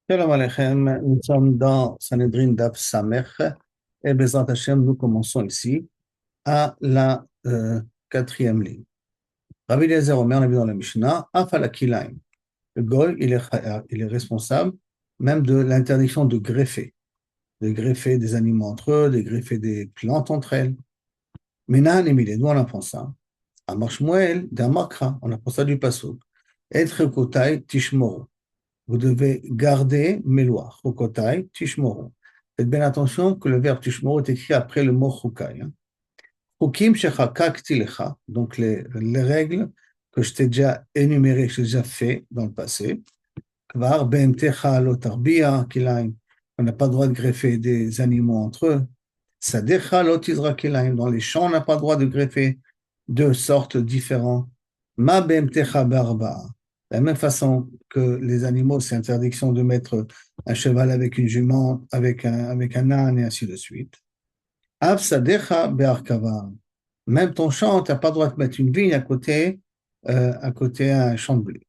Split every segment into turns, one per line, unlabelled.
Shalom Aleichem, nous sommes dans Sanhedrin Daf Samech et Bezrat Hashem, nous commençons ici à la quatrième ligne. Rabbi Eliezer Omer, on a vu dans la Mishnah, Afalakilaim. Le Goy, il est responsable même de l'interdiction de greffer des animaux entre eux, de greffer des plantes entre elles. Menan Emile, d'où on apprend ça? Amar Shmuel, d'Amakra, on apprend ça du Passouk. Et Chokotai Tishmoru. Vous devez garder mes lois. Chokotai, tishmoru. Faites bien attention que le verbe tishmoru est écrit après le mot chokai. Chokim shechakakti lecha, donc les règles que je t'ai déjà énumérées, que j'ai déjà fait dans le passé. Kvar be'emtecha lo tarbia kilaim. On n'a pas le droit de greffer des animaux entre eux. Sadecha lo tizra kilaim. Dans les champs, on n'a pas le droit de greffer deux sortes différentes. Ma be'emtecha barba. De la même façon que les animaux, c'est interdiction de mettre un cheval avec une jument, avec un âne et ainsi de suite. Av sadecha be'arkava. Même ton champ, tu n'as pas le droit de mettre une vigne à côté un champ de blé.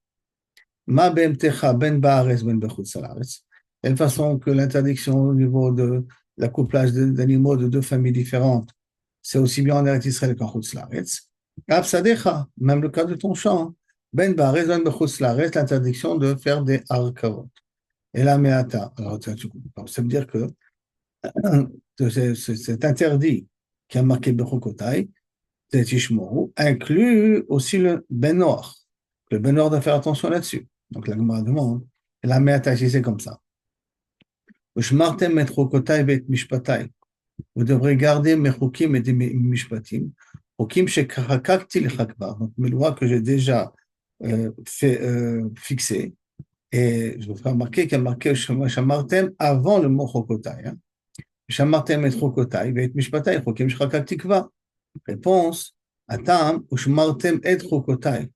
Ma be'emtecha ben ba'aretz ben bechutz haaretz. De la même façon que l'interdiction au niveau de l'accouplage d'animaux de deux familles différentes, c'est aussi bien en Eretz Israël qu'en Chutz Laaretz. Av sadecha, même le cas de ton champ, ben ba'aretz ben bechutz haaretz, l'interdiction de faire des arkavot. Et la meata, alors ça veut dire que c'est interdit qui a marqué Bechukotai, c'est Tishmoru, inclut aussi le Ben Noach. Le Ben Noach doit faire attention là-dessus. Donc la Gemara demande, et la meata, c'est comme ça. Ushmartem et Chokotai bet mishpatai. Vous devrez garder mes chokim et mes mishpatim. Chokim shekarakakti lechakbar. Donc mes lois que j'ai déjà fixées. Et je vous ferai remarquer qu'il y a marqué Shamartem avant le mot Chokotai. Hein. Shamartem et Chokotai, et Mishpatai, Chokim Shrakak Tikva. Réponse Atam, ou Shamartem et Chokotai,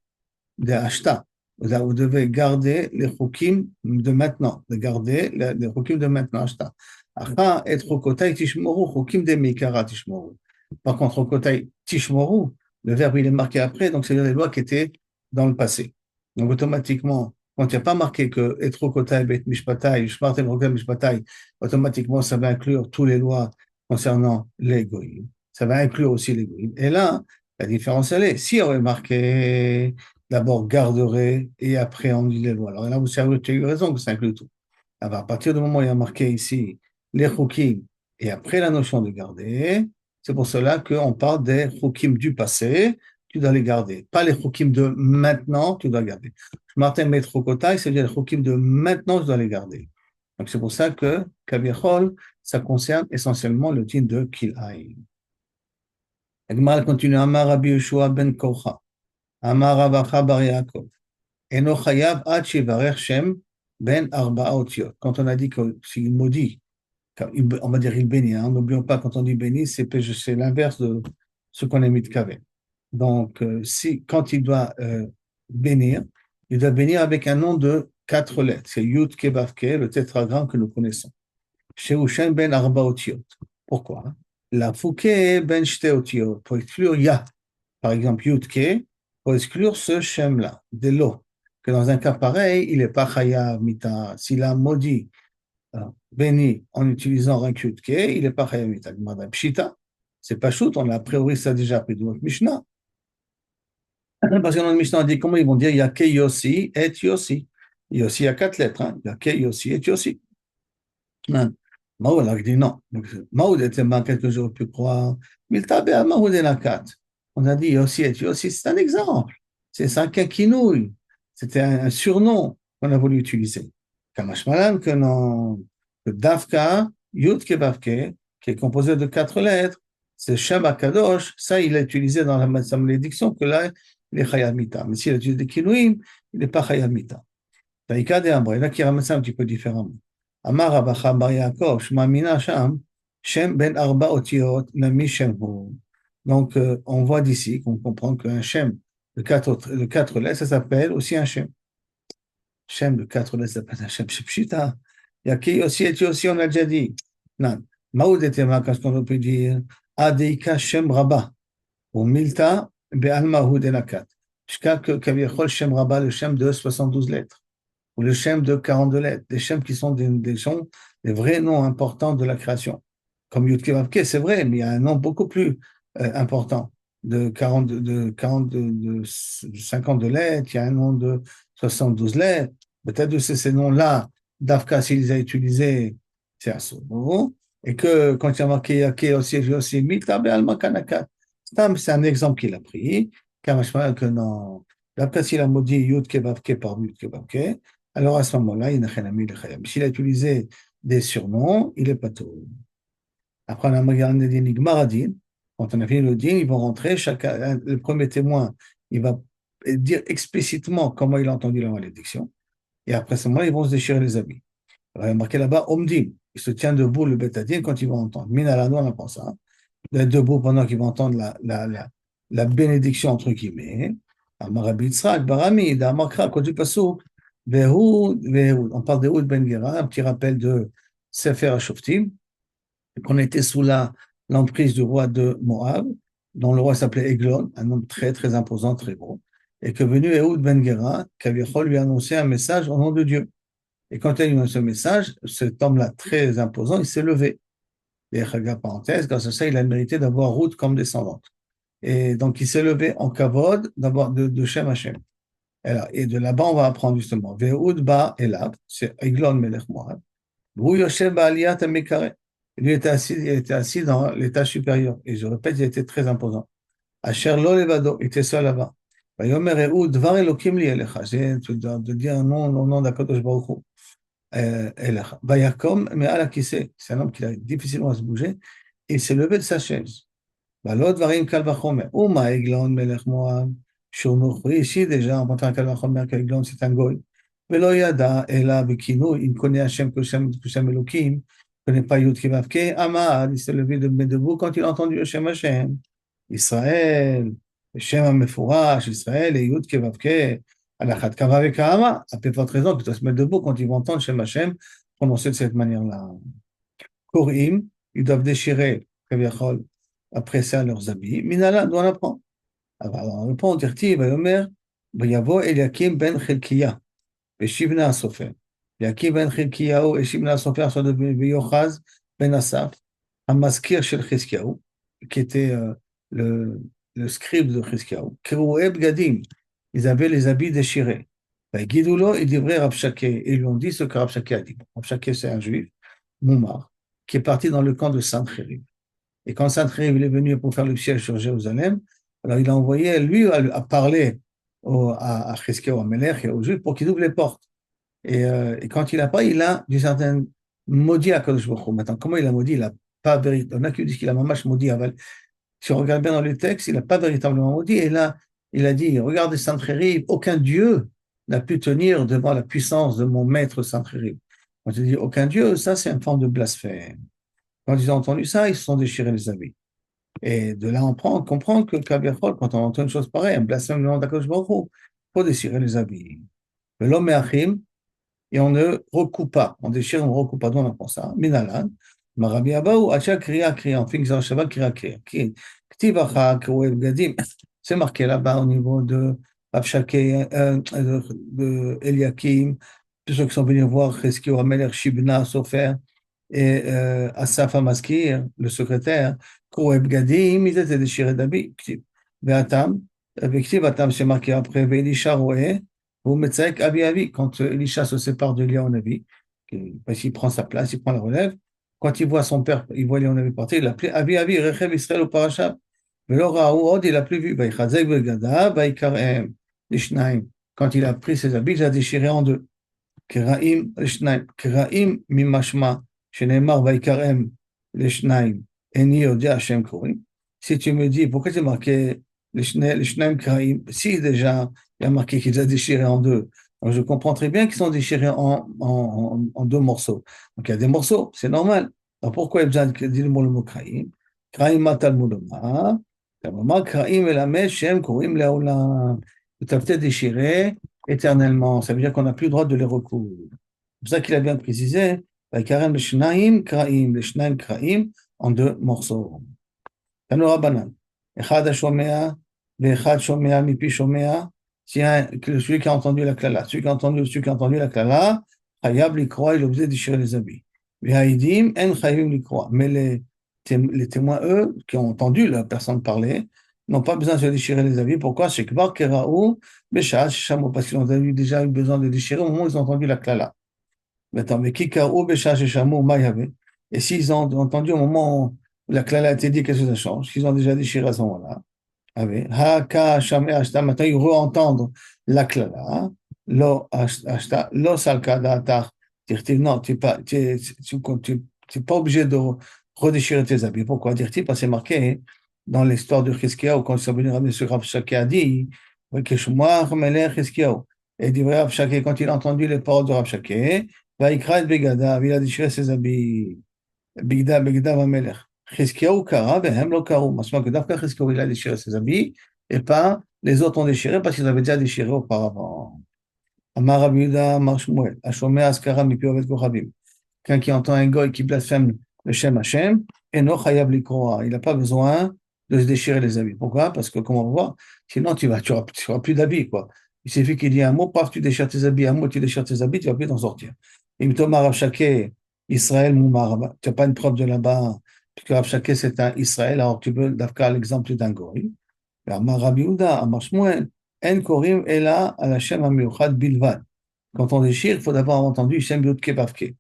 de Ashta. Vous devez garder les Chokim de maintenant, de garder les Chokim de maintenant, Ashta. Acha et Chokotai Tishmoru, Chokim de Mikara Tishmoru. Par contre, Chokotai Tishmoru, le verbe il est marqué après, donc c'est les lois qui étaient dans le passé. Donc automatiquement, quand il n'y a pas marqué que Etrokotai, Bet Mishpatai, Shmartem Rokel Mishpatai, automatiquement ça va inclure toutes les lois concernant les goïms. Ça va inclure aussi les goïms. Et là, la différence elle est, si on aurait marqué d'abord garderait et après on dit les lois. Alors là, vous avez eu raison que ça inclut tout. Alors, à partir du moment où il y a marqué ici les chukim et après la notion de garder, c'est pour cela qu'on parle des chukim du passé, tu dois les garder. Pas les chukim de maintenant, tu dois garder. Martin Metrokotai, c'est-à-dire les chukim de maintenant, tu dois les garder. Donc c'est pour ça que Kavichol, ça concerne essentiellement le din de Kil'aïn. Agmal continue, Amar Rabbi Yeshua ben Kocha, Amar Ravacha bar Yaakov, Eno chayav ad shivarech Shem ben arba'a otiot. Quand on a dit que s'il maudit, on va dire il bénit, hein. N'oublions pas, quand on dit béni, c'est l'inverse de ce qu'on a mis de kavé. Donc, quand il doit bénir, il doit bénir avec un nom de 4 lettres. C'est Yud Kebavke, le tétragramme que nous connaissons. Chez Ushem ben arba otiot. Pourquoi? La Fouke ben shte otiot, pour exclure Ya. Par exemple, Yud Ke, pour exclure ce Shem-là, de l'eau. Que dans un cas pareil, il n'est pas chayav mita. S'il a maudit, béni en utilisant un Yud Ke, il n'est pas chayav mita. Pshita, c'est pas shoot, on a a priori ça déjà appris de notre Mishnah. Parce que dans le Mishnah, on dit comment ils vont dire Yake Yossi et Yossi. Yossi a 4 lettres, hein. Yake Yossi et Yossi. Maoud a dit non. Maoud était marqué que j'aurais pu croire. Miltabe à Maoud et Nakat. On a dit Yossi et Yossi, c'est un exemple. C'est ça kinouille. C'était un surnom qu'on a voulu utiliser. Kamashmalan, que non, que Dafka, Yud Kebavke, qui est composé de 4 lettres, c'est Shem Kadosh, ça il a utilisé dans la malédiction, que là, il est Chayamita. Mais s'il a utilisé des kinouim, il n'est pas Chayamita. Taïka de Ambre, là qui ramène ça un petit peu différemment. Amar Abacha Bar Yaakov, Shema Mina Sham, Shem Ben Arba Otiot, Nami Shem Hu. Donc, on voit d'ici qu'on comprend qu'un Shem de 4 lettres, ça s'appelle aussi un Shem. Shem de 4 lettres, ça s'appelle un Shem. Pshita. Il y a qui aussi, et aussi, on a déjà dit. Non. Maoud était ma, qu'est-ce qu'on peut dire? Adeika Shem Rabba. Ou Milta, Be'alma Hu Denakat. Jusqu'à que Kaviachol Shem Rabba, le Shem de 72 lettres. ou le Shem de 42 lettres, des Shem qui sont des vrais noms importants de la création. Comme Yud Keh Vav Keh, c'est vrai, mais il y a un nom beaucoup plus important de 52 lettres, il y a un nom de 72 lettres. Peut-être que c'est ces noms-là, Dafka, s'il les a utilisés, c'est à ce moment. Et que quand il y a marqué Yake aussi, j'ai aussi mis Tabe Alma Kanaka. C'est un exemple qu'il a pris, Kamashma, que non. Dafka, s'il a maudit Yud Kebavke par Yud Kebavke, alors à ce moment-là, il n'a rien mis le Chayam. S'il a utilisé des surnoms, il est pas tout. Après, on a regardé des Maradin. Quand on a fini le din, ils vont rentrer. Le premier témoin, il va dire explicitement comment il a entendu la malédiction. Et après ce moment, ils vont se déchirer les habits. Alors, il y a marqué là-bas, Omdim. Il se tient debout, le Betadine, quand ils vont entendre. Minalano, on apprend ça. D'être debout pendant qu'ils vont entendre la bénédiction, entre guillemets. Rabbi Yitzhak, Barami, Damakra, Kodu Pasuk, Vehoud, on parle de Houd Ben Gera, un petit rappel de Sefer HaShoftim, qu'on était sous l'emprise du roi de Moab, dont le roi s'appelait Eglon, un homme très, très imposant, très beau, et que venu Ehud Ben Gera, qu'Avichol lui a annoncé un message au nom de Dieu. Et quand il a eu ce message, cet homme-là très imposant, il s'est levé. Et parenthèse, grâce à ça, il a mérité d'avoir Ruth comme descendante. Et donc, il s'est levé en kavod d'abord de Shem Hashem. Et de là-bas, on va apprendre justement. Ve'ud ba Elab, c'est Eglon Melech Moab. Lui il était assis dans l'étage supérieur. Et je répète, il était très imposant. Asher lo levado, il était seul là-bas. Vayomer Ehud, dvar Elokim li elecha. C'est de dire un nom au nom d'Akadosh Baruch Hu. Elecha. Vayakom, mais à la kissé. C'est un homme qui a difficilement à se bouger. Il s'est levé de sa chaise. Valot dvarim kal vachomer. Uma Eglon melech Moab. Shurnuch. Ici, déjà, on va faire un kal vachomer qu'Eglon, c'est un goy. Velo yada, ela bekinu, il connaît Hachem que Shem Elokim. Il ne connaît pas Yud Kevavke. Amad, il s'est levé debout quand il a entendu Hachem Hachem. Israël, Shem HaMefourash, Israël et Yud Kevavke. Alachat Kava Vekahama. À peu forte raison, tu dois se mettre debout quand ils vont entendre Shem Hachem prononcer de cette manière-là. Korim, ils doivent déchirer, après ça, leurs habits. Minala, doit l'apprendre. Alors, on répond, Dirti, Vayomer, Vayavo Eliakim ben Chelkiya, Veshivna Asofer. Eliakim ben Chelkiyahu et Shivna Asofer sont devenus Yochaz ben Asaf, Hamaskir shel Chizkiyahu, qui était le, le scribe de Chizkiyahu. Keroueb Gadim, ils avaient les habits déchirés. Guidoulo, ils livraient Rav Shakeh, et ils lui ont dit ce que Rav Shakeh a dit. Rav Shakeh, c'est un juif, Moumar, qui est parti dans le camp de Sancheriv. Et quand Sancheriv est venu pour faire le siège sur Jérusalem, alors il a envoyé, lui, à parler à Chizkiyahu, à Melech et aux Juifs pour qu'ils ouvrent les portes. Et quand il n'a pas, il a, d'une certaine, maudit à Kadosh Baruch Hu. Maintenant, comment il a maudit? Il n'a pas véritablement, il y en a qui disent qu'il a mamash maudit. Si on regarde bien dans les textes, il n'a pas véritablement maudit. Et là, il a dit, regardez Sancheriv, aucun Dieu n'a pu tenir devant la puissance de mon maître Sancheriv. Quand il dit aucun Dieu, ça c'est une forme de blasphème. Quand ils ont entendu ça, ils se sont déchirés les habits. Et de là, on comprend que Kaviachol, quand on entend une chose pareille, un blasphème le nom d'Akadosh Baruch Hu, il faut déchirer les habits. Mais l'homme est achim, et on ne recoupe pas. On déchire, on ne recoupe pas. Donc on apprend ça. Minalan, Marabi Abaou, Acha Kriya Kriya, on fait Gzar Shabbat Kriya Kriya. Ktivacha, Krouel Gadim, c'est marqué là-bas au niveau de Abshake, de Eliakim, tous ceux qui sont venus voir Chizkiyahu Amelech, Shibna, Sofer, et Asaf Amaskir, le secrétaire, Kroueb Gadim, ils étaient déchirés d'habits. Beatam, Atam, c'est marqué après, Velisha Roé, ou Metzaek Abi Abi, quand Elisha se sépare de Eliyahu Navi, parce qu'il prend sa place, il prend la relève, quand il voit son père, il voit Eliyahu Navi partir, il l'appelait Abi Abi, Rechev Israël ou Parashab. Il n'a plus vu. Quand il a pris ses habits, il a déchiré en deux. Keraim Leshnaim. Keraim Mimashma. Shenemar Vaikarem Leshnaim. Eni Yodia Hashem Korim. Si tu me dis, pourquoi c'est marqué Leshnaim Keraim? Si déjà, il y a marqué qu'il a déchiré en deux. Donc je comprends très bien qu'ils sont déchirés en deux morceaux. Donc il y a des morceaux, c'est normal. Alors pourquoi il y a besoin de dire le mot Keraim? Keraim Matal Mouloma. Keraim Elamed Shem Korim Leolam. Tout à fait déchiré éternellement. Ça veut dire qu'on n'a plus le droit de les recoudre. C'est pour ça qu'il a bien précisé, Vaikarem Leshnaim Kraim, Leshnaim Kraim, en deux morceaux. Tanura Banan. Echad Shomea, Vechad Shomea, Mipi Shomea, celui qui a entendu la klala, celui qui a entendu la klala, Chayab l'ikroa, il est obligé de déchirer les habits. V'haïdim, en chayim l'ikroa. Mais les témoins, eux, qui ont entendu la personne parler, n'ont pas besoin de se déchirer les habits. Pourquoi? C'est que Keraou, Béchach, Shamo, parce qu'ils ont déjà eu besoin de déchirer au moment où ils ont entendu la klala. Maintenant, mais Kikaou, Béchach et Shamo, Mayavé. Et s'ils ont entendu au moment où la klala a été dit, qu'est-ce que ça change? Qu'ils ont déjà déchiré à ce moment-là. Ah oui. Haka, Shamé, Ashta, maintenant ils re-entendent la klala. Lo, Ashta, lo, salka, da'atar. Dire-t-il, non, tu n'es pas obligé de redéchirer tes habits. Pourquoi? Dire-t-il, parce que c'est marqué dans l'histoire de Chizkiyahu, quand ils sont venus ramener ce Rav Shakeh a dit, que Shmuach Melech Chizkiyahu. Et il dit, Rav Shakeh, quand il a entendu les paroles de Rav Shakeh, va il a déchiré ses habits. Bigda, Bigda, Vamelech. Chizkiyahu kara, vehem lo karu. Masma que d'Afka Chizkiyahu, il a déchiré ses habits, et pas les autres ont déchiré parce qu'ils avaient déjà déchiré auparavant. Amar Rabbi Yehuda, Amar Shmuel, Ashomé Askara, Mipi Ovet Kochavim. Quelqu'un qui entend un goy qui blasphème le Shem Hashem, et no chayav likroa. Il n'a pas besoin de se déchirer les habits. Pourquoi? Parce que, comme on va voir, sinon tu auras plus d'habits, quoi. Il suffit qu'il dise un mot, paf, tu déchires tes habits, un mot, tu déchires tes habits, tu vas plus t'en sortir. Im Tomar Rav Shakeh, Israël Moumar, tu n'as pas une preuve de là-bas, puisque Rav Shakeh c'est un Israël, alors tu peux d'avoir l'exemple d'un goy. Amar Rabbi Yehuda, Amar Shmuel, En Korim Ela al Hashem HaMiuchad Bilvad. Quand on déchire, il faut d'abord entendu Shem Yudke Bavke.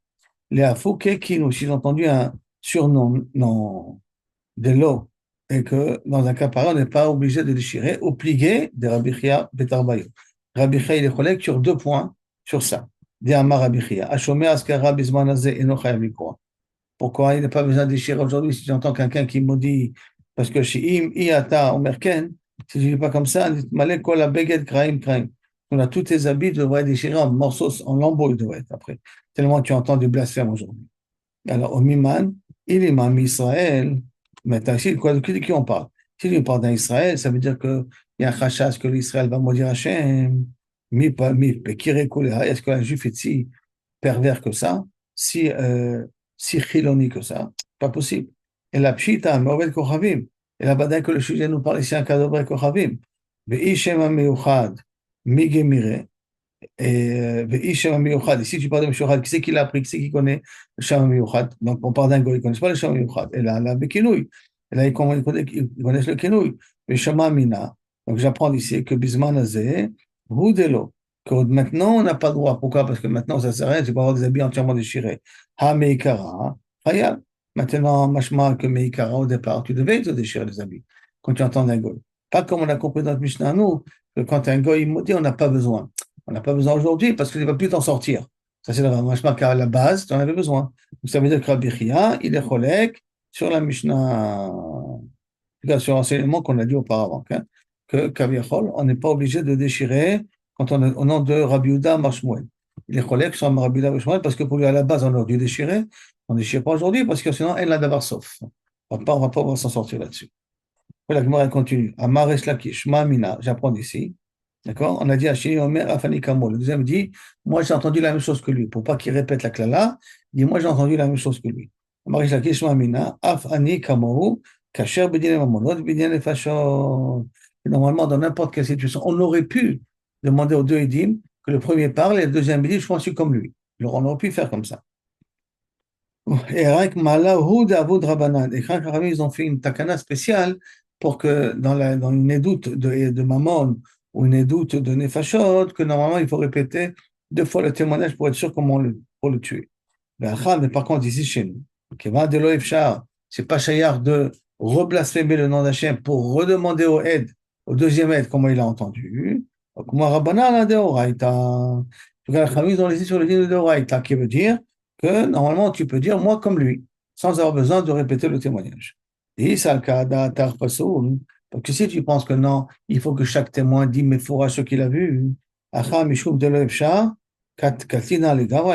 Les Afouke Kino, si j'ai entendu un surnom non, de l'eau, et que dans un cas pareil, on n'est pas obligé de déchirer, ou plier de Rabbi Chia Betarbayo. Rabbi Chia, il est collègue sur 2 points sur ça. Diamar Rabbi Chia. Ashomé Askara Bismanaze Eno Chayav Likroa. Pourquoi il n'a pas besoin de déchirer aujourd'hui si j'entends quelqu'un qui me dit, parce que chez Im, Iata, Omerken, si je ne dis pas comme ça, Malek Kola Beged Kraim Kraim. On a tous tes habits, devraient être déchirés en morceaux, en lambeaux, ils devraient être après. Tellement tu entends du blasphème aujourd'hui. Alors, au Miman, il est Mam Israël, mais ici, de qui on parle? Si on parle d'un Israël, ça veut dire qu'il y a un chachas que l'Israël va maudire Hachem. Est-ce qu'un juif est si pervers que ça, si chiloni que ça? Pas possible. Et la pshita, Meovel Kochavim. Et la badaï que le sujet nous parle ici, un cas de Kochavim. Ve'ishem ha-meuchad, mi-gemire. Et Ishem HaMiyuchad, ici tu parles de Mishouchad, qui c'est qui l'a appris, qui c'est qui connaît le Shem HaMiyuchad? Donc on parle d'un goy, ils ne connaissent pas le Shem HaMiyuchad. Et là, la Bekinouï, et là ils connaissent le Kinouï. Le Shema Amina. Donc j'apprends ici que Bisman Azeh, Houdelo, que maintenant on n'a pas le droit. Pourquoi? Parce que maintenant ça ne sert à rien, tu peux avoir des habits entièrement déchirés. Ha Meikara, Hayab. Maintenant, machma que Meikara, au départ, tu devais te déchirer les habits quand tu entends un goy. Pas comme on a compris dans notre Mishnah, nous, que quand un goy maudit, on n'a pas besoin. On n'a pas besoin aujourd'hui parce que tu ne vas plus t'en sortir. Ça, c'est la machma qu'à la base, tu en avais besoin. Donc, ça veut dire que Rabbi Chia, il est cholek sur la Mishnah, en tout cas sur l'enseignement qu'on a dit auparavant, hein, que Kaviachol, on n'est pas obligé de déchirer quand on est au nom de Rabbi Yehuda Marshmuel. Il est cholek sur Rabbi Yehuda Marshmuel parce que pour lui, à la base, on aurait dû déchirer. On ne déchire pas aujourd'hui parce que sinon, elle l'a d'avoir sauf. On ne va pas pouvoir s'en sortir là-dessus. La Gemara continue. Amaresh Lakish, Ma'amina, j'apprends d'ici. D'accord? On a dit à Shini Omer Afani Kamo. Le deuxième dit, moi j'ai entendu la même chose que lui. Pour pas qu'il répète la klala, il dit, moi j'ai entendu la même chose que lui. Amaresh Lakish, Ma'amina, Afani Kamo, Kacher Bedine Mamonot, Bedine Fashon. Normalement, dans n'importe quelle situation, on aurait pu demander aux deux Edim que le premier parle et le deuxième dit, je suis comme lui. Alors on aurait pu faire comme ça. Et Rak Malahu Davud Rabanan. Et Krak Harami, ils ont fait une takana spéciale pour que dans une édoute de Mammon ou une édoute de Nefashot, que normalement il faut répéter 2 fois le témoignage pour être sûr pour le tuer. Mais par contre, ici chez nous, c'est pas chayar de reblasphémer le nom d'Hachem pour redemander au deuxième aide, comment il a entendu. Comme Rabbanan de Oraïta. En tout cas, les ont laissé sur le dîner de Oraïta, qui veut dire que normalement tu peux dire moi comme lui, sans avoir besoin de répéter le témoignage. Et ça, donc si tu penses que non, il faut que chaque témoin dise mais fera ce qu'il a vu.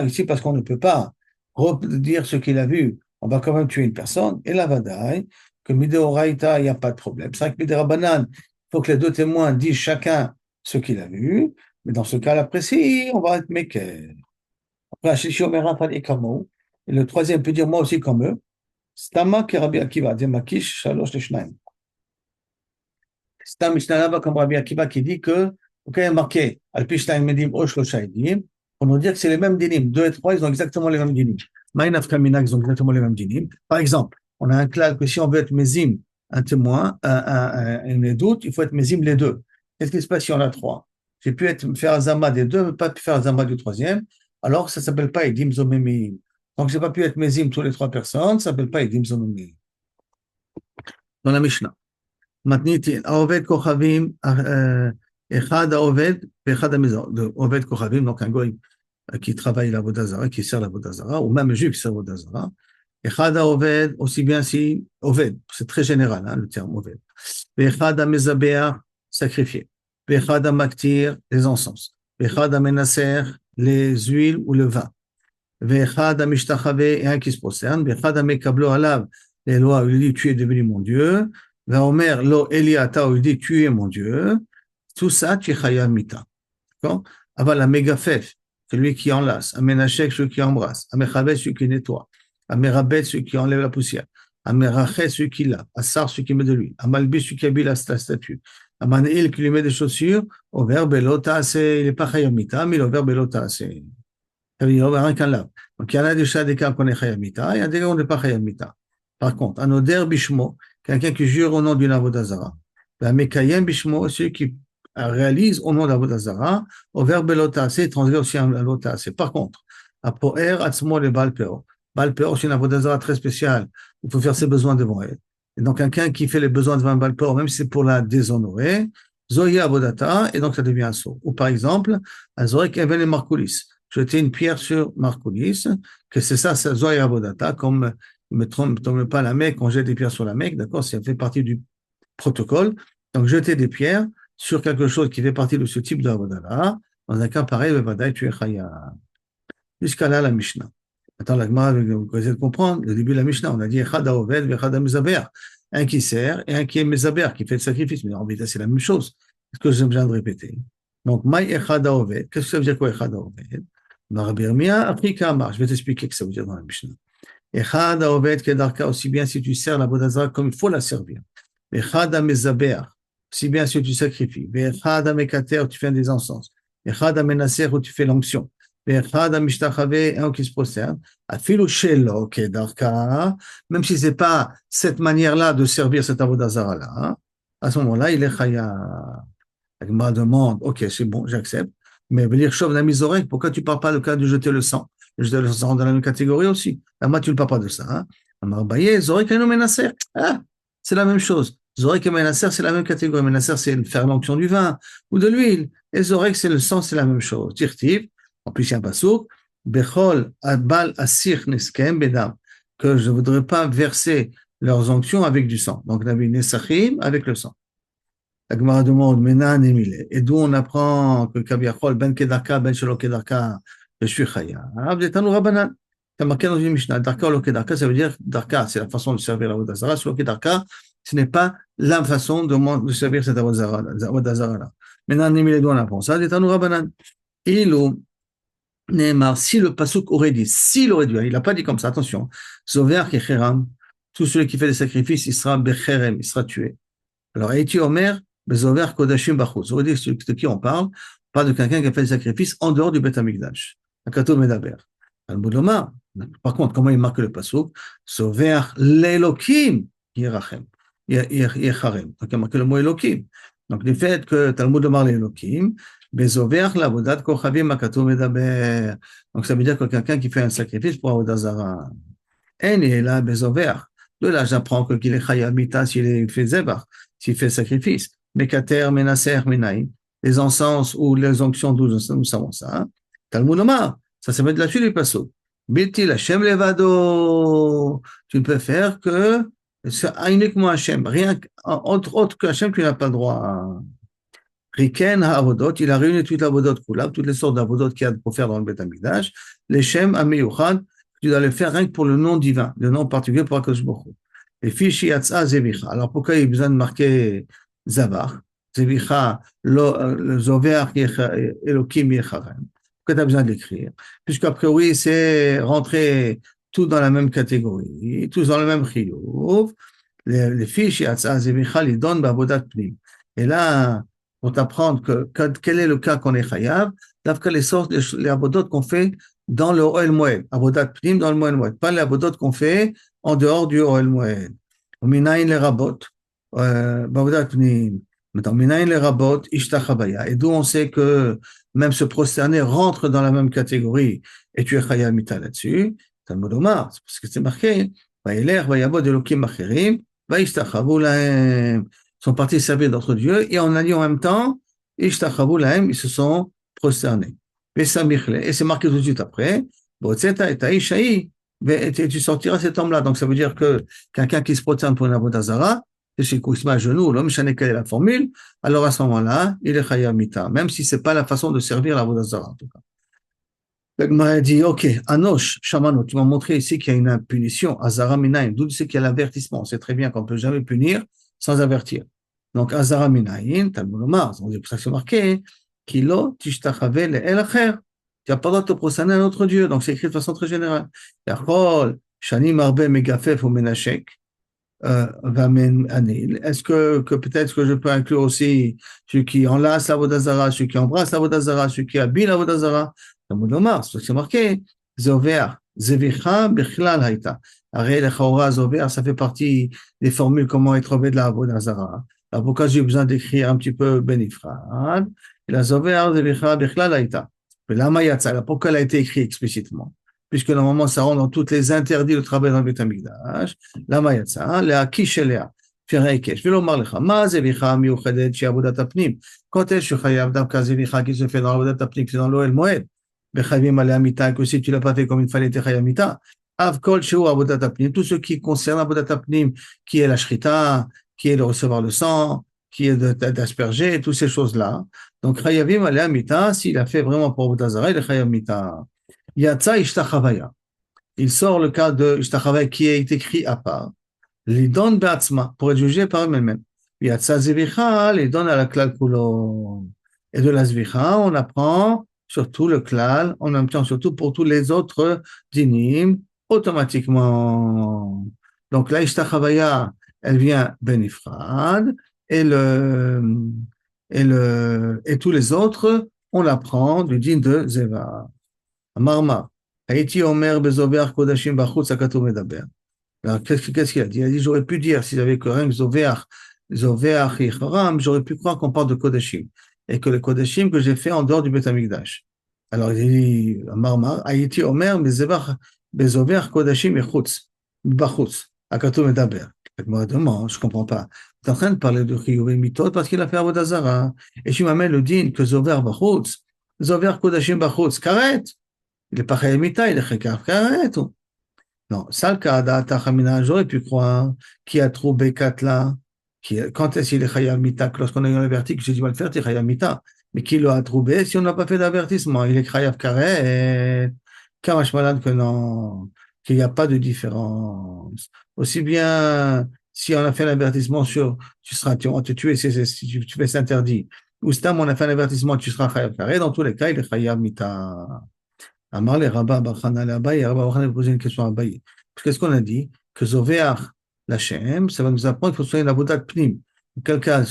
Ici, parce qu'on ne peut pas redire ce qu'il a vu, on va quand même tuer une personne. Et la vadaï, que Mideoraïta, il n'y a pas de problème. C'est vrai que Miderabanan, il faut que les 2 témoins disent chacun ce qu'il a vu, mais dans ce cas-là précis, on va être méquer. Après, et le troisième peut dire moi aussi comme eux. Stama qui Rabbi Akiva, Makish, Shalosh Leshnaim. C'est un Mishnah là-bas comme Rabbi Akiva qui dit que Donc, il y a marqué Al-Pishtaim Medim O Shlosha Edim, pour nous dire que c'est les mêmes dinim. 2 et 3, ils ont exactement les mêmes dinim. Ma'inaf Kamina, ils ont exactement les mêmes dinim. Par exemple, on a un clal que si on veut être Mézim, un témoin, un doute, il faut être Mézim les deux. Qu'est-ce qui se passe si on a 3? J'ai pu faire Azama des deux, mais pas pu faire Azama du troisième. Alors, ça ne s'appelle pas Edim Zomemim. Donc, je n'ai pas pu être Mézim tous les 3 personnes, ça ne s'appelle pas Edim Zomemim. Dans la Mishnah. מתניתין, העובד כוכבים, אחד העובד ואחד המזור, עובד כוכבים, donc un goy qui travaille la vodazara, qui sert la vodazara, ou même un juif qui sert la vodazara, אחד העובד, aussi bien si, עובד, c'est très général, hein, le terme עובד, ואחד המזבח, sacrifié, ואחד המקטיר, les encens, ואחד המנסח, les huiles ou le vin, ואחד המשתחווה, et un qui se prosterne, ואחד המקבלו עליו, les lois, il dit, tu es devenu mon Dieu, Vaomer lo Eliata, il dit tu es mon Dieu, tout ça tu es chayav mita. D'accord? Aval la mégafef, celui qui enlace, Amenachek, celui qui embrasse, Amechabet, celui qui nettoie, Amerabet, celui qui enlève la poussière, Amerachet, celui qui lave, Assar, celui qui met de l'huile, Amalbi, celui qui habille la statue, Amanil, qui lui met des chaussures, au verbe l'otaase, il n'est pas chayav mita, mais le verbe l'otaase. Il n'y a rien qu'un lave. Donc il y en a déjà des cas qu'on est chayav mita, il y a des cas où on n'est pas chayav mita. Par contre, un oder bishmo, quelqu'un qui jure au nom d'une avodazara. La mekayem bishmo, celui qui réalise au nom de l'avodazara, au verbe l'otase, transgresse aussi un l'otase. Par contre, à poer atzmo le balpeo. Balpeo, c'est une avodazara très spéciale. Il faut faire ses besoins devant elle. Et donc, quelqu'un qui fait les besoins devant un balpeo, même si c'est pour la déshonorer, zoya avodata, et donc ça devient un saut. Ou par exemple, azorek even et markulis. Jeter une pierre sur markulis, que c'est ça, c'est zoya avodata, comme ne me trompe pas la Mecque, on jette des pierres sur la Mecque, d'accord, ça fait partie du protocole. Donc, jeter des pierres sur quelque chose qui fait partie de ce type de Avodala, dans un cas pareil, le Vadaï, tu es Chaya. Jusqu'à là, la Mishnah. Attends, la Gemara, vous essayez de comprendre, le début de la Mishnah, on a dit Echad Oved, Echad Mezaber. Un qui sert et un qui est Mezaber, qui fait le sacrifice. Mais en vérité, c'est la même chose. Est-ce que j'ai besoin de répéter? Donc, Maï Echad Oved, qu'est-ce que ça veut dire quoi Echad Oved? Marabirmia, Afrika Amar. Je vais t'expliquer ce que ça veut dire dans la Mishnah. Echad haoved kedarka, aussi bien si tu sers la bodazara comme il faut la servir. Echad hamezaber, aussi bien si tu sacrifies. Echad hamekater, tu fais des encens. Echad hamenaser, où tu fais l'onction. Echad hamishtachave, un qui se prosterne. Afilu shelo kedarka, même si c'est pas cette manière-là de servir cette avodazara-là, à ce moment-là, il est chaya. La Gemara demande, ok, c'est bon, j'accepte. Mais venir chauve la mise oreille, pourquoi tu ne parles pas du cas de jeter le sang? Jeter le sang dans la même catégorie aussi. Moi, tu ne parles pas de ça. Hein? C'est la même chose. Zorek et Menasser, c'est la même catégorie. Menasser, c'est faire l'onction du vin ou de l'huile. Et Zorek, c'est le sang, c'est la même chose. Tirtiv, en plus, il y a un pasouk, Bechol Abal Asir Neskem Bedam, que je ne voudrais pas verser leurs onctions avec du sang. Donc, Nabi Nesachim avec le sang. La Gemara demande, Menan et Milé. Et d'où on apprend que Kabiachol, Ben Kedarka, Ben Shelo Kedarka, je suis Chaya. Abdetanu Rabanan. C'est marqué dans une Mishnah. Darka ou lo Kedarka, ça veut dire Darka, c'est la façon de servir la Vodazara. Shelo Kedarka, ce n'est pas la façon de servir cette Vodazara-là. Menan et Milé, d'où on apprend ça? Abdetanu Rabanan. Ilou, Neymar, si le Pasuk aurait dit, s'il aurait dit, il n'a pas dit comme ça, attention. Zover Kecheram, tout celui qui fait des sacrifices, il sera Becherem, il sera tué. Alors, Eiti Omer, Bezover Kodashim Bachuz. On dit de qui on parle? On parle de quelqu'un qui a fait des sacrifices en dehors du Beth Amikdash. Akato Medaber. Al-Boudloma, par contre, comment il marque le pasuk? Zover l'Elokim Yerachem. Yecharem. Donc, il a marqué le mot Elokim. Donc, le fait que Talmud Omar l'Elokim, Bezover l'Avodat Kochavim Akato Medaber. Donc, ça veut dire que quelqu'un qui fait un sacrifice pour Avodazara. En est là, Bezover. De là, j'apprends qu'il est Chayamita s'il fait Zebach, s'il fait sacrifice. Mekater, Menaser, Menaïm, les encens ou les onctions, nous savons ça. Hein? Talmud Omar, ça se met de là-dessus les passos. Bilti Hashem Levado, tu ne peux faire que uniquement Hashem, rien autre que Hashem, tu n'as pas le droit. Riken Ha'avodot, il a réuni toutes les avodot Kulab, toutes les sortes d'avodot qu'il y a pour faire dans le Beth Amikdash, les Shem Ameyuchad, tu dois le faire rien que pour le nom divin, le nom particulier pour Akadosh Baruch Hu. Et Fishi Yatsa Zevicha. Alors pourquoi il y a besoin de marquer Zavach? Zevicha, le Zover Elokim Yecharem. Pourquoi tu as besoin de l'écrire? Puisqu'a priori, c'est rentrer tout dans la même catégorie, tous dans le même chiyuv. Les Fishi Yatsa Zevicha, ils donnent Bavodat Pnim. Et là, pour t'apprendre quel est le cas qu'on est chayav, d'après les sortes, les abodot qu'on fait dans le Ohel Moed, abodat pnim dans le Moed Moed, pas les abodot qu'on fait en dehors du Ohel Moed. Minayin les rabot, abodat pnim, maintenant minayin les rabot, ishtachavaya, et d'où on sait que même se prosterner rentre dans la même catégorie, et tu es chayav mita là-dessus, Talmud Omar, c'est parce que c'est marqué, vayeler, vayabod elokim acherim, vaishtachavu lahem, sont partis servir d'autres dieux, et on a dit en même temps, Ishtachavu lahem, ils se sont prosternés. Et c'est marqué tout de suite après, et tu sortiras cet homme-là. Donc ça veut dire que quelqu'un qui se prosterne pour une avodah zara, c'est chez Kousma à genoux, l'homme chané quelle est la formule, alors à ce moment-là, il est chayav mita, même si c'est pas la façon de servir l'avodah zara en tout cas. Le Gemara dit, ok, Anosh, Shamano, tu m'as montré ici qu'il y a une punition, Azara Minaim, d'où c'est qu'il y a l'avertissement. On sait très bien qu'on ne peut jamais punir sans avertir. Donc, Azara Minaim, Talmud Omar, c'est pour ça que c'est marqué, Kilo Tishtachave le El Acher. Tu n'as pas le droit de te prosterner à un autre Dieu. Donc, c'est écrit de façon très générale. Yachol, Shanim Arbe Megafef ou Menachek, Anil. Est-ce que peut-être que je peux inclure aussi celui qui enlace la Vodazara, celui qui embrasse la Vodazara, celui qui habille la Vodazara? Talmud Omar, c'est marqué, Zover, Zevicha, Bichlal Haïta. Arrête, le Chaora, Zover, ça fait partie des formules comment être revêt de la Vodazara. Alors pourquoi j'ai besoin d'écrire un petit peu Benifrad? Et la Zover, Zevicha, Bichlal Haïta. Mais la Mayatsa, pourquoi elle a été écrite explicitement? Puisque normalement ça rentre dans tous les interdits de travail dans le Beth Amikdash. La Mayatsa, la Kishelea. Quand est-ce que Chayav Davka Zevicha qui se fait dans la Avodat Apnim, c'est dans l'Oel Moed? Que si tu l'as pas fait comme il fallait, t'es chayav mita. Avkol sheu avodat apnim, tout ce qui concerne avodat apnim, qui est la shrita, qui est de recevoir le sang, qui est d'asperger, toutes ces choses-là. Donc chayavim alea mita, s'il a fait vraiment pour avodat zara, il est chayav mita. Yatsa ishtachavaya. Il sort le cas de ishtachavaya qui est écrit à part. Les donne be'atzma, pour être jugé par eux-mêmes. Yatsa zevicha, les donne à la klal kulo. Et de la zvicha, on apprend surtout le klal, en même temps surtout pour tous les autres dinim, automatiquement. Donc la ishtachavaya, elle vient benifrad, et tous les autres, on l'apprend du din de zeva. Marma, Haïti Omer bezover kodashim bachutz akatou medaber. Alors, qu'est-ce qu'il a dit? Il a dit, j'aurais pu dire, s'il avait que rien que Zover et Haram, j'aurais pu croire qu'on parle de Kodashim. Et que le Kodashim que j'ai fait en dehors du Beth Amikdash. Alors, il dit, Marmar, Haïti Omer, Bezover Kodashim et Chutz, Bachutz, Akatou Medaber. Moi, je comprends pas. Tu es en train de parler de Chiyuv Mitot parce qu'il a fait Avodah Zara. Et tu m'amènes le din que Zover Bachutz, Zover Kodashim Bachutz, Karet. Il est pas Chayel Mita, il est Chekav Karet. Non, Salka Tachamina, j'aurais pu croire qui a trouvé Katla, quand est-ce qu'il est Chayam Mita, lorsqu'on a eu un avertissement, j'ai dit, va le faire, tu es Chayam Mita. Mais qui l'a trouvé si on n'a pas fait d'avertissement? Il est Chayav Karet, Kamash Malade que non, qu'il n'y a pas de différence. Aussi bien, si on a fait l'avertissement sur, on va te tuer si tu fais cet interdit. Ou Stam, on a fait un avertissement, tu seras Chayav Karet, dans tous les cas, il est Chayam Mita. Amar les Rabba Barchana le Abaye, Rabba Barchana posé une question à Abaye. Qu'est-ce qu'on a dit? Que Zoveach l'Hachem, ça va nous apprendre qu'il faut soigner l'avodat pnim. Dans quel cas,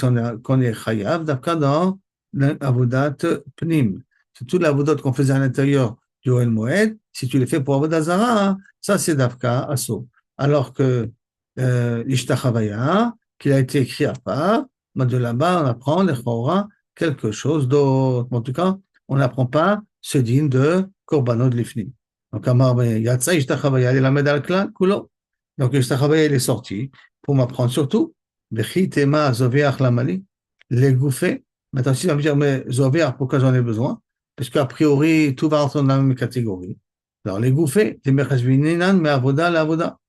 qu'on est chayav, d'abord dans l'avodat pnim. C'est toute l'avodat qu'on faisait à l'intérieur du Ohel Moed. Si tu les fais pour avodat zara, ça c'est d'Afka, asso. Alors que l'Ishtachavaya, qu'il a été écrit à part, de là-bas, on apprend les Chora quelque chose d'autre. En tout cas, on n'apprend pas ce din de Korbanot Lifnim. Donc, Amar Yatsa, Ishtachavaya, il la met dans le clan, Kulo. Donc, Ishtachavaya, il est sorti pour m'apprendre surtout, Bechi Tema Zoviach Lamali, les gouffés. Maintenant, si on va me dire, mais Zoviach, pourquoi j'en ai besoin? Parce qu'a priori, tout va rentrer dans la même catégorie. Alors, les gouffés, les Mechashvininan, mais Avoda, la Avoda.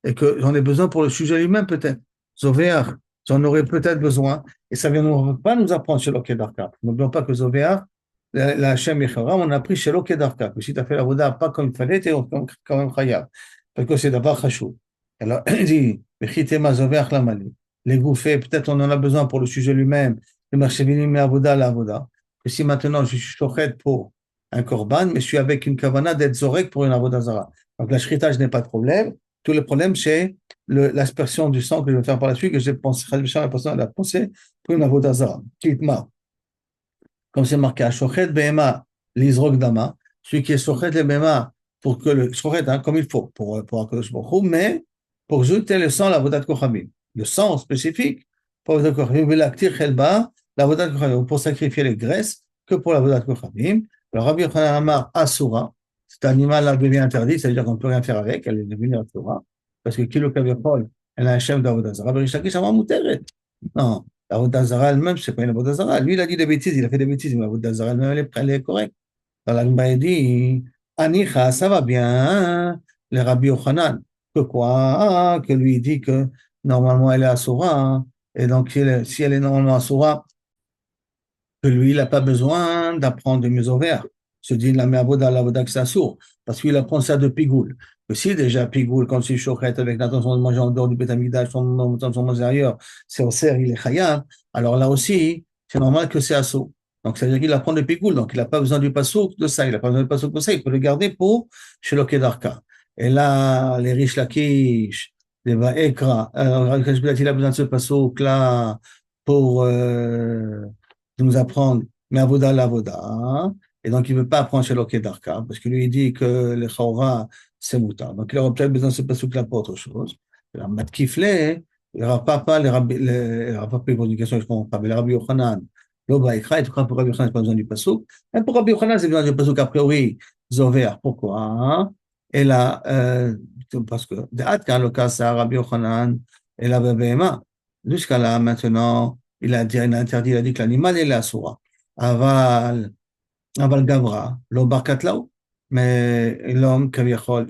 Et que j'en ai besoin pour le sujet lui-même, peut-être. Zoviach, j'en aurais peut-être besoin. Et ça ne vient pas nous apprendre chez l'Okedarka. N'oublions pas que Zoviach, la Hachem Yecharam, on a appris chez l'Okedarka, que si tu as fait la Voda pas comme il fallait, tu es quand même chayav. Parce que c'est d'abord chachou. Alors, il dit, les gouffés, peut-être on en a besoin pour le sujet lui-même, le marchevinim, la Voda. Et si maintenant je suis chochet pour un korban, mais je suis avec une kavana d'être zorek pour une avoda zara. Donc la shritage n'est pas de problème. Tout le problème, c'est l'aspersion du sang que je vais faire par la suite, que j'ai pensé, la pensée pour une avoda zara. Kitma. comme c'est marqué à Shochet Behema, l'Izrok Dama, celui qui est Shochet le Behema, pour que le Shochet, hein, comme il faut, pour Akadosh Baruch Hu, mais pour jeter le sang, la Vodat Kochamim. Le sang spécifique, pour la Vodat Kochamim, Velaktir Chelba, la Vodat Kochamim, pour sacrifier les graisses, que pour la Vodat Kochamim. Le Rabbi Yochanan Amar Asura, cet animal-là devient interdit, c'est-à-dire qu'on ne peut rien faire avec, elle est devenue Asura, parce que Kilo Kaviachol, elle a un chef d'Avodazara. Rabbi Rishakish Amar Muteret. Non, la Vodazara elle-même, c'est pas une Vodazara. Lui, il a dit des bêtises, il a fait des bêtises, mais la Vodazara elle-même, elle est correcte. Alors, l'Agma a dit, Anicha, ça va bien, le Rabbi Yochanan. Que quoi? Que lui, il dit que normalement, elle est Asura. Et donc, si elle est normalement Asura, que lui, il n'a pas besoin d'apprendre de mieux ouvert. Se dit, la voda que c'est sourd, parce qu'il apprend ça de Pigoul. Que si déjà Pigoul, quand c'est chouchet avec l'intention de manger en dehors du bétamigdash, son manger ailleurs, c'est au cerf, il est khayab, alors là aussi, c'est normal que c'est assaut. Donc, ça veut dire qu'il apprend de Pigoul, donc il n'a pas besoin du passouk de ça, il n'a pas besoin du passouk de ça, il peut le garder pour chez le Kedarka. Et là, les riches Lakish, les Vaekra, il a besoin de ce passouk là pour de nous apprendre mais avoda l'avoda, hein. Et donc il ne veut pas apprendre chez l'Okedarka, parce que lui il dit que le Chaura c'est moutar. Donc il aura peut-être besoin de ce passouk-là pour autre chose. La matkifle, il n'y aura pas il aura pas pris pour une question, je comprends pas, mais le Rabbi Yochanan, l'Oba Ikra, et tout cas pour Rabbi Yochanan, c'est pas besoin du passouk. Même pour Rabbi Yochanan, c'est besoin du passouk a priori, Zover. Pourquoi? Hein? Et là, parce que, de quand le cas, c'est Rabbi Yochanan et la Bébéma. Jusqu'à là, maintenant, il a interdit, il a dit que l'animal est la soura. Aval, aval gavra, lo barkatlao. Mais l'homme,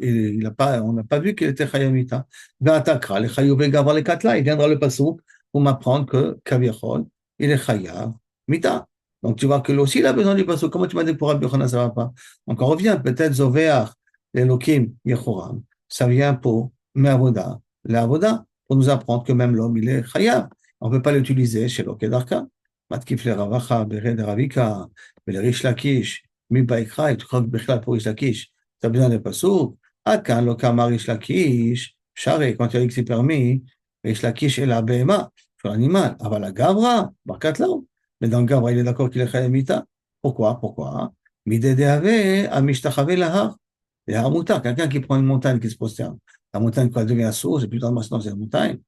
il a pas, on n'a pas vu qu'il était chayamita. V'atakra, le chayuvé gavra le katla, il viendra le pasouk pour m'apprendre que kaviachol, il est chayav mita. Donc tu vois que lui aussi il a besoin du pasouk. Comment tu m'as dit pour Rabbi Yochanan, ça va pas? Donc on revient, peut-être Zovéach, l'Elokim, Yehoram, ça vient pour Me'avoda, l'Avoda, pour nous apprendre que même l'homme, il est chayav. On ne peut pas l'utiliser chez l'Okedarka. Matkif le Ravacha, Bered Ravika, le Rish Lakish, Mi Baikra, et tu crois que Bechla pour Rish Lakish, tu as besoin de pasouk. Akan, Lokama Rish Lakish, Charé, quand il a dit que c'est permis, Rish Lakish est la BMA, sur l'animal. Aval la Gavra, Barkat Lao. Mais dans Gavra, il est d'accord qu'il est Chayamita. Pourquoi? Pourquoi? Midedehave, Amishtachave Lahar. Et Hamuta, quelqu'un qui prend une montagne qui se prosterne. La montagne, quand elle devient sourde, c'est plus dans la montagne.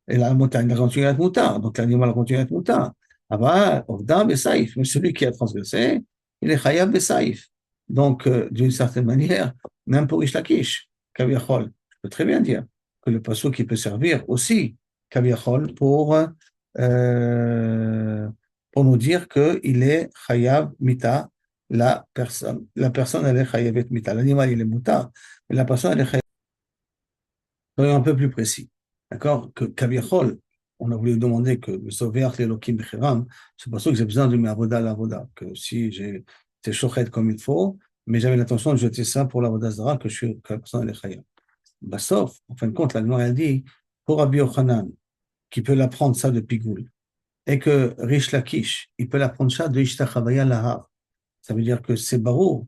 Et la montagne continue à être moutard, donc l'animal continue à être moutard. Aber, Ovdam et Saïf, mais celui qui a transgressé, il est Chayab et Saïf. Donc, d'une certaine manière, même pour Ishlakish, Kaviachol, je peux très bien dire que le passo qui peut servir aussi, Kaviachol, pour nous dire qu'il est Chayab Mita, la personne elle est Chayab et Mita. L'animal, il est moutard, mais la personne, elle est Chayab. Soyons un peu plus précis. D'accord? Que Kaviachol, on a voulu demander que le Soveach l'Elokim Bechiram, c'est pour ça que j'ai besoin de mes avoda l'avoda, que si j'ai été chochet comme il faut, mais j'avais l'intention de jeter ça pour l'avoda zara, que la personne est chaya. Bah, sauf, en fin de compte, la Gemara elle dit, pour Rabbi Yochanan, qui peut l'apprendre ça de Pigoul, et que Rish Lakish, il peut l'apprendre ça de Ishtachavaya Lahar. Ça veut dire que c'est barou,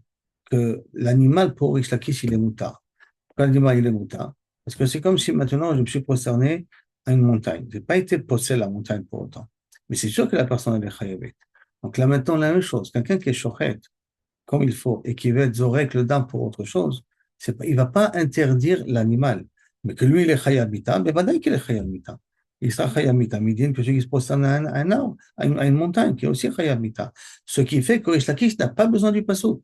que l'animal pour Rish Lakish, il est moutard. Pourquoi l'animal, il est moutard? Parce que c'est comme si maintenant je me suis prosterné à une montagne. Je n'ai pas été possédé la montagne pour autant. Mais c'est sûr que la personne est chayavet. Donc là maintenant, la même chose. Quelqu'un qui est chochet, comme il faut, et qui veut être zorek le dam pour autre chose, il ne va pas interdire l'animal. Mais que lui, il est chayabita, mais va qu'il est chayabita. Il sera chayabita. Midin, que celui qui se prosterne à un arbre, à une montagne, qui est aussi chayabita. Ce qui fait que Rish Lakish n'a pas besoin du pasouk.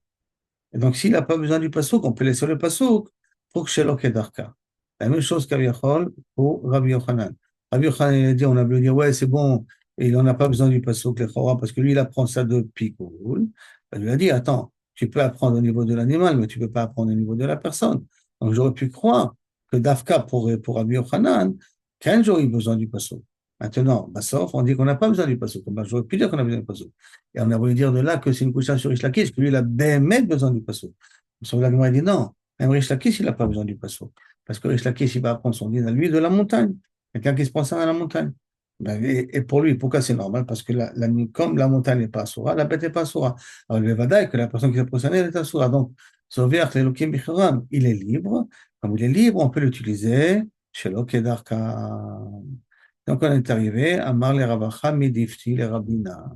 Et donc, s'il n'a pas besoin du pasouk, on peut laisser le pasouk pour que chez l'Okedarka. La même chose qu'Aviachol pour Rabbi Yochanan. Rabbi Yochanan, il a dit, on a voulu dire, ouais, c'est bon, et il n'en a pas besoin du pasouk, le Chora, parce que lui, il apprend ça de Pikoul. Il lui a dit, attends, tu peux apprendre au niveau de l'animal, mais tu ne peux pas apprendre au niveau de la personne. Donc, j'aurais pu croire que Dafka pour Rabbi Yochanan, qu'un jour, il a besoin du pasouk. Maintenant, Bassof, on dit qu'on n'a pas besoin du pasouk. Ben, j'aurais pu dire qu'on a besoin du pasouk. Et on a voulu dire de là que c'est une couche sur Rish Lakish, que lui, il a bémet besoin du pasouk. Sur la Gemara, il dit non, même Rish Lakish, il n'a pas besoin du pasouk. Parce que Rish Lakish, il va apprendre son din à lui de la montagne. Quelqu'un qui se prend ça à la montagne. Ben, et pour lui, pourquoi c'est normal? Parce que comme la montagne n'est pas Asura, la bête n'est pas Asura. Alors, il va que la personne qui s'est procédée, elle est Asura. Donc, Zoviach, l'Elokim Bicharam, il est libre. Comme il est libre, on peut l'utiliser chez l'Okedarka. Donc, on est arrivé à Marle Ravacha Midifti le Rabbina.